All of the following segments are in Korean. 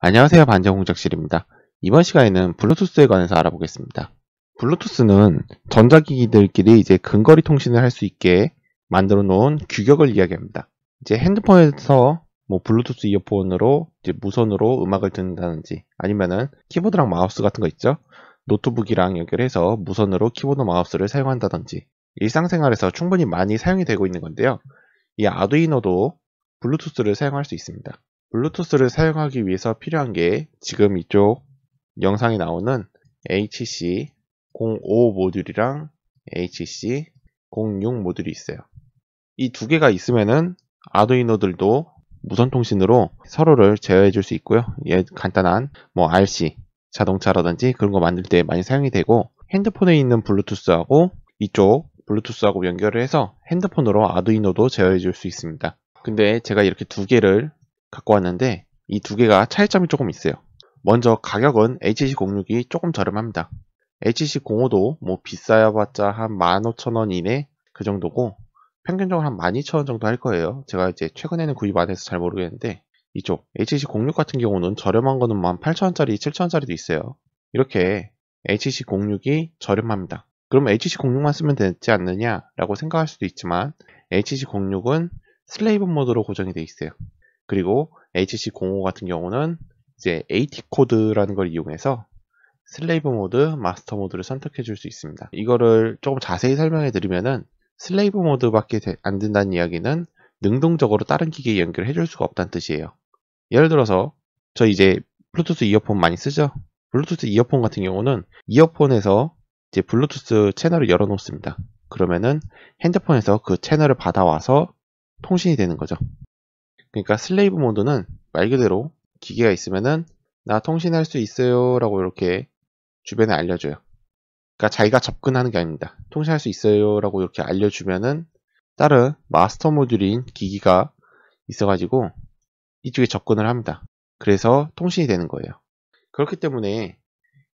안녕하세요. 반전공작실입니다. 이번 시간에는 블루투스에 관해서 알아보겠습니다. 블루투스는 전자기기들끼리 이제 근거리 통신을 할 수 있게 만들어 놓은 규격을 이야기합니다. 이제 핸드폰에서 블루투스 이어폰으로 이제 무선으로 음악을 듣는다든지 아니면은 키보드랑 마우스 같은 거 있죠? 노트북이랑 연결해서 무선으로 키보드 마우스를 사용한다든지 일상생활에서 충분히 많이 사용이 되고 있는 건데요. 이 아두이노도 블루투스를 사용할 수 있습니다. 블루투스를 사용하기 위해서 필요한 게 지금 이쪽 영상에 나오는 HC05 모듈이랑 HC06 모듈이 있어요. 이 두 개가 있으면은 아두이노들도 무선 통신으로 서로를 제어해 줄 수 있고요. 간단한 RC, 자동차라든지 그런 거 만들 때 많이 사용이 되고, 핸드폰에 있는 블루투스하고 이쪽 블루투스하고 연결을 해서 핸드폰으로 아두이노도 제어해 줄 수 있습니다. 근데 제가 이렇게 두 개를 갖고 왔는데 이 두 개가 차이점이 조금 있어요. 먼저 가격은 HC06이 조금 저렴합니다. HC05도 비싸야봤자 한 15,000원 이내 그 정도고, 평균적으로 한 12,000원 정도 할 거예요. 제가 이제 최근에는 구입 안 해서 잘 모르겠는데, 이쪽 HC06 같은 경우는 저렴한 거는 18,000원짜리, 7,000원짜리도 있어요. 이렇게 HC06이 저렴합니다. 그럼 HC06만 쓰면 되지 않느냐 라고 생각할 수도 있지만, HC06은 슬레이브 모드로 고정이 되어 있어요. 그리고 HC05 같은 경우는 이제 AT 코드라는 걸 이용해서 슬레이브 모드, 마스터 모드를 선택해 줄 수 있습니다. 이거를 조금 자세히 설명해 드리면은, 슬레이브 모드밖에 안 된다는 이야기는 능동적으로 다른 기기에 연결해 줄 수가 없다는 뜻이에요. 예를 들어서 저 이제 블루투스 이어폰 많이 쓰죠? 블루투스 이어폰 같은 경우는 이어폰에서 이제 블루투스 채널을 열어 놓습니다. 그러면은 핸드폰에서 그 채널을 받아와서 통신이 되는 거죠. 그러니까 슬레이브 모드는 말 그대로 기계가 있으면은 나 통신할 수 있어요 라고 이렇게 주변에 알려줘요. 그러니까 자기가 접근하는 게 아닙니다. 통신할 수 있어요 라고 이렇게 알려주면은 다른 마스터 모듈인 기기가 있어가지고 이쪽에 접근을 합니다. 그래서 통신이 되는 거예요. 그렇기 때문에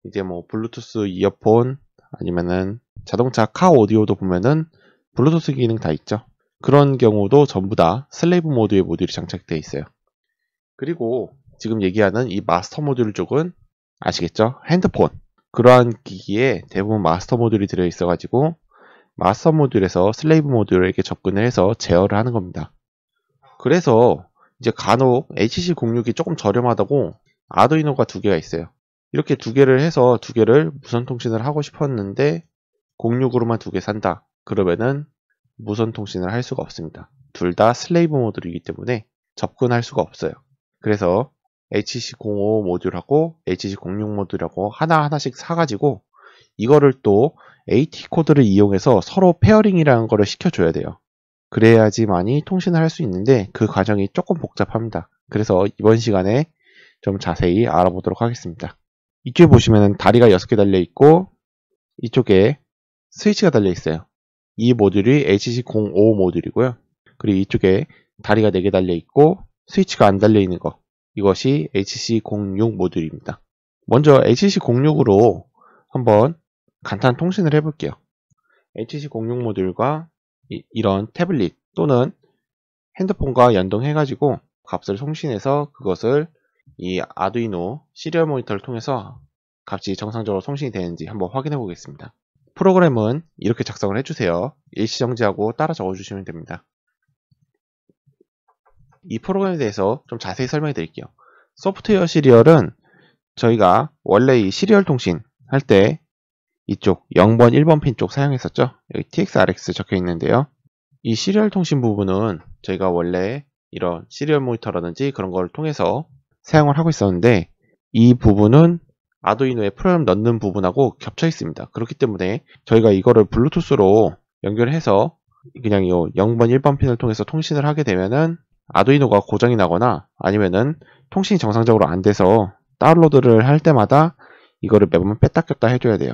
이제 블루투스 이어폰 아니면은 자동차 카 오디오도 보면은 블루투스 기능 다 있죠. 그런 경우도 전부 다 슬레이브 모드의 모듈이 장착되어 있어요. 그리고 지금 얘기하는 이 마스터 모듈 쪽은 아시겠죠? 핸드폰. 그러한 기기에 대부분 마스터 모듈이 들어있어 가지고 마스터 모듈에서 슬레이브 모듈에게 접근을 해서 제어를 하는 겁니다. 그래서 이제 간혹 HC06이 조금 저렴하다고 아두이노가 두 개가 있어요. 이렇게 두 개를 해서 두 개를 무선 통신을 하고 싶었는데 06으로만 두 개 산다. 그러면은 무선 통신을 할 수가 없습니다. 둘 다 슬레이브 모듈이기 때문에 접근할 수가 없어요. 그래서 HC05 모듈하고 HC06 모듈하고 하나하나씩 사가지고 이거를 또 AT 코드를 이용해서 서로 페어링이라는 거를 시켜줘야 돼요. 그래야지만이 통신을 할 수 있는데 그 과정이 조금 복잡합니다. 그래서 이번 시간에 좀 자세히 알아보도록 하겠습니다. 이쪽에 보시면 다리가 6개 달려있고 이쪽에 스위치가 달려있어요. 이 모듈이 HC05 모듈이고요. 그리고 이쪽에 다리가 4개 달려있고 스위치가 안 달려있는 거, 이것이 HC06 모듈입니다. 먼저 HC06으로 한번 간단 통신을 해볼게요. HC06 모듈과 이런 태블릿 또는 핸드폰과 연동해가지고 값을 송신해서 그것을 이 아두이노 시리얼 모니터를 통해서 값이 정상적으로 송신이 되는지 한번 확인해 보겠습니다. 프로그램은 이렇게 작성을 해주세요. 일시정지하고 따라 적어주시면 됩니다. 이 프로그램에 대해서 좀 자세히 설명해 드릴게요. 소프트웨어 시리얼은 저희가 원래 이 시리얼 통신 할 때 이쪽 0번, 1번 핀 쪽 사용했었죠. 여기 TXRX 적혀 있는데요. 이 시리얼 통신 부분은 저희가 원래 이런 시리얼 모니터라든지 그런 걸 통해서 사용을 하고 있었는데, 이 부분은 아두이노에 프로그램 넣는 부분하고 겹쳐 있습니다. 그렇기 때문에 저희가 이거를 블루투스로 연결해서 그냥 이 0번, 1번 핀을 통해서 통신을 하게 되면은 아두이노가 고장이 나거나 아니면은 통신이 정상적으로 안 돼서 다운로드를 할 때마다 이거를 매번 뺐다 꼈다 해줘야 돼요.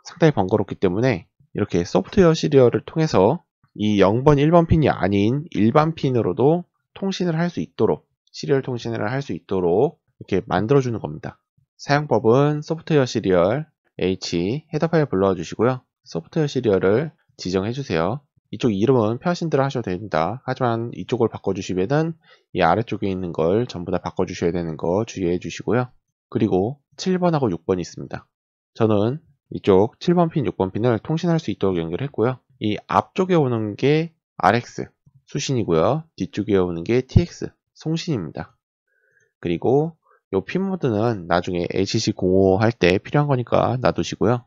상당히 번거롭기 때문에 이렇게 소프트웨어 시리얼을 통해서 이 0번, 1번 핀이 아닌 일반 핀으로도 통신을 할 수 있도록, 시리얼 통신을 할 수 있도록 이렇게 만들어주는 겁니다. 사용법은 소프트웨어 시리얼 H 헤더 파일 불러와 주시고요. 소프트웨어 시리얼을 지정해 주세요. 이쪽 이름은 편하신 대로 하셔도 됩니다. 하지만 이쪽을 바꿔주시면은 이 아래쪽에 있는 걸 전부 다 바꿔주셔야 되는 거 주의해 주시고요. 그리고 7번하고 6번이 있습니다. 저는 이쪽 7번 핀, 6번 핀을 통신할 수 있도록 연결했고요. 이 앞쪽에 오는 게 RX 수신이고요. 뒤쪽에 오는 게 TX 송신입니다. 그리고 이 핀 모드는 나중에 HC05 할 때 필요한 거니까 놔두시고요.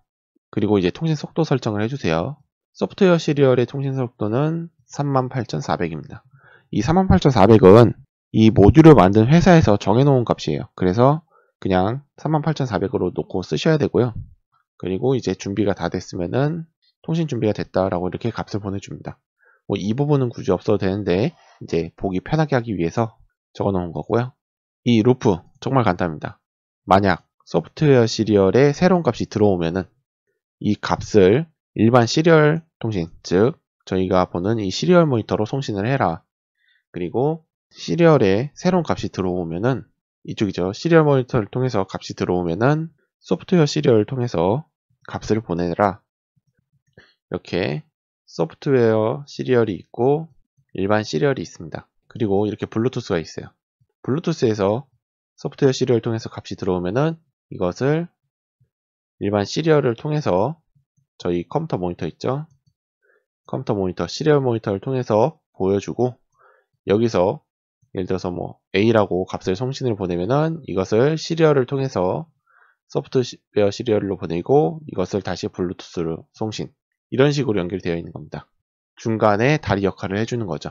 그리고 이제 통신 속도 설정을 해주세요. 소프트웨어 시리얼의 통신 속도는 38,400입니다. 이 38,400은 이 모듈을 만든 회사에서 정해놓은 값이에요. 그래서 그냥 38,400으로 놓고 쓰셔야 되고요. 그리고 이제 준비가 다 됐으면은 통신 준비가 됐다라고 이렇게 값을 보내줍니다. 뭐 이 부분은 굳이 없어도 되는데 이제 보기 편하게 하기 위해서 적어 놓은 거고요. 이 루프 정말 간단합니다. 만약 소프트웨어 시리얼에 새로운 값이 들어오면은 이 값을 일반 시리얼 통신, 즉 저희가 보는 이 시리얼 모니터로 송신을 해라. 그리고 시리얼에 새로운 값이 들어오면은 이쪽이죠. 시리얼 모니터를 통해서 값이 들어오면은 소프트웨어 시리얼을 통해서 값을 보내라. 이렇게 소프트웨어 시리얼이 있고 일반 시리얼이 있습니다. 그리고 이렇게 블루투스가 있어요. 블루투스에서 소프트웨어 시리얼을 통해서 값이 들어오면은 이것을 일반 시리얼을 통해서 저희 컴퓨터 모니터 있죠? 컴퓨터 모니터, 시리얼 모니터를 통해서 보여주고 여기서 예를 들어서 뭐 A라고 값을 송신을 보내면은 이것을 시리얼을 통해서 소프트웨어 시리얼로 보내고 이것을 다시 블루투스로 송신, 이런 식으로 연결되어 있는 겁니다. 중간에 다리 역할을 해주는 거죠.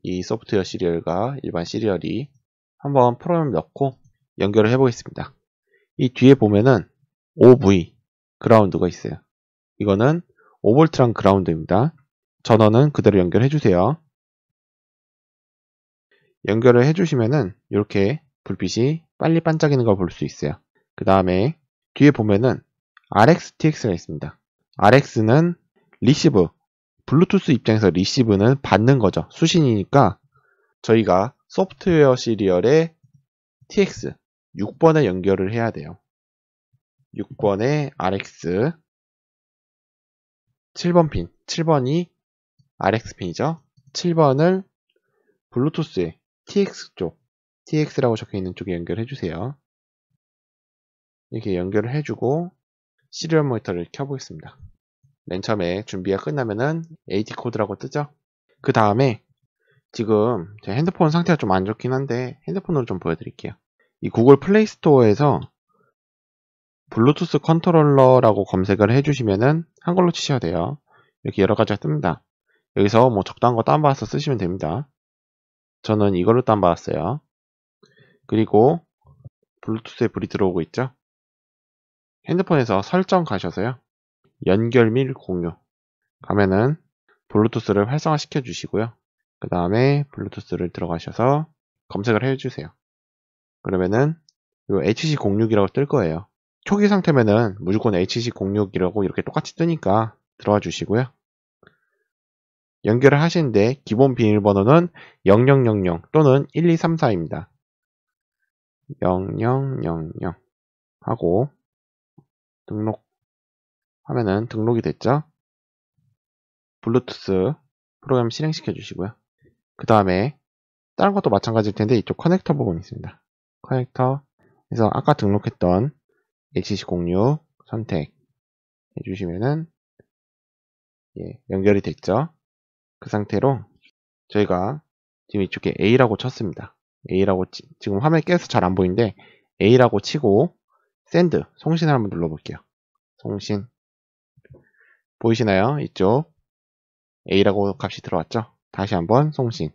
이 소프트웨어 시리얼과 일반 시리얼이. 한번 프로그램 넣고 연결을 해보겠습니다. 이 뒤에 보면은 OV 그라운드가 있어요. 이거는 5V랑 그라운드입니다. 전원은 그대로 연결해 주세요. 연결을 해주시면은 이렇게 불빛이 빨리 반짝이는 걸 볼 수 있어요. 그 다음에 뒤에 보면은 RX, TX가 있습니다. RX는 리시브, 블루투스 입장에서 리시브는 받는 거죠. 수신이니까 저희가 소프트웨어 시리얼에 TX 6번에 연결을 해야 돼요. 6번에 RX, 7번 핀, 7번이 RX 핀이죠. 7번을 블루투스에 TX 쪽, TX라고 적혀있는 쪽에 연결해 주세요. 이렇게 연결을 해주고 시리얼 모니터를 켜보겠습니다. 맨 처음에 준비가 끝나면은 AT 코드라고 뜨죠. 그 다음에 지금 제 핸드폰 상태가 좀 안 좋긴 한데 핸드폰으로 좀 보여드릴게요. 이 구글 플레이 스토어에서 블루투스 컨트롤러라고 검색을 해주시면은 한글로 치셔야 돼요. 이렇게 여러 가지가 뜹니다. 여기서 뭐 적당한 거 다운받아서 쓰시면 됩니다. 저는 이걸로 다운받았어요. 그리고 블루투스에 불이 들어오고 있죠. 핸드폰에서 설정 가셔서요. 연결 및 공유 가면은 블루투스를 활성화 시켜 주시고요. 그 다음에 블루투스를 들어가셔서 검색을 해주세요. 그러면은 요 HC06이라고 뜰 거예요. 초기 상태면은 무조건 HC06이라고 이렇게 똑같이 뜨니까 들어가 주시고요. 연결을 하시는데 기본 비밀번호는 0000 또는 1234입니다. 0000 하고 등록하면은 등록이 됐죠. 블루투스 프로그램 실행시켜 주시고요. 그 다음에 다른 것도 마찬가지일 텐데 이쪽 커넥터 부분이 있습니다. 커넥터 그래서 아까 등록했던 HC06 선택해 주시면은 연결이 됐죠. 그 상태로 저희가 지금 이쪽에 A라고 쳤습니다. A라고 지금 화면에 깨서 잘 안 보이는데 A라고 치고 샌드 송신을 한번 눌러볼게요. 송신 보이시나요? 이쪽 A라고 값이 들어왔죠. 다시 한번 송신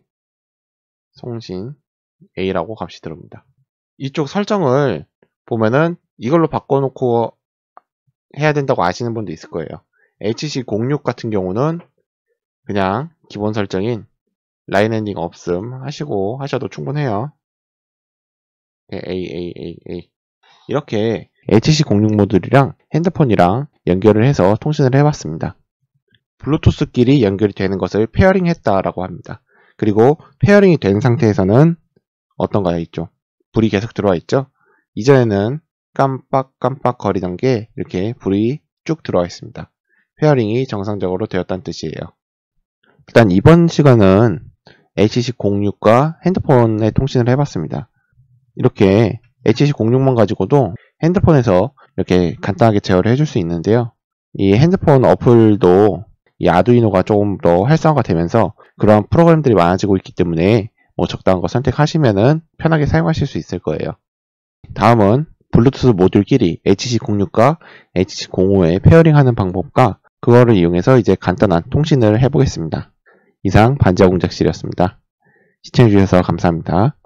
A라고 값이 들어옵니다. 이쪽 설정을 보면은 이걸로 바꿔놓고 해야 된다고 아시는 분도 있을 거예요. HC06 같은 경우는 그냥 기본 설정인 라인 엔딩 없음 하시고 하셔도 충분해요. A 이렇게 HC06 모듈이랑 핸드폰이랑 연결을 해서 통신을 해봤습니다. 블루투스끼리 연결이 되는 것을 페어링 했다라고 합니다. 그리고 페어링이 된 상태에서는 어떤가요? 이쪽 불이 계속 들어와 있죠? 이전에는 깜빡깜빡 거리던 게 이렇게 불이 쭉 들어와 있습니다. 페어링이 정상적으로 되었다는 뜻이에요. 일단 이번 시간은 HC06과 핸드폰의 통신을 해봤습니다. 이렇게 HC06만 가지고도 핸드폰에서 이렇게 간단하게 제어를 해줄 수 있는데요. 이 핸드폰 어플도 이 아두이노가 조금 더 활성화가 되면서 그러한 프로그램들이 많아지고 있기 때문에 뭐 적당한 거 선택하시면은 편하게 사용하실 수 있을 거예요. 다음은 블루투스 모듈끼리 HC06과 HC05에 페어링하는 방법과 그거를 이용해서 이제 간단한 통신을 해보겠습니다. 이상 반지하 공작실이었습니다. 시청해주셔서 감사합니다.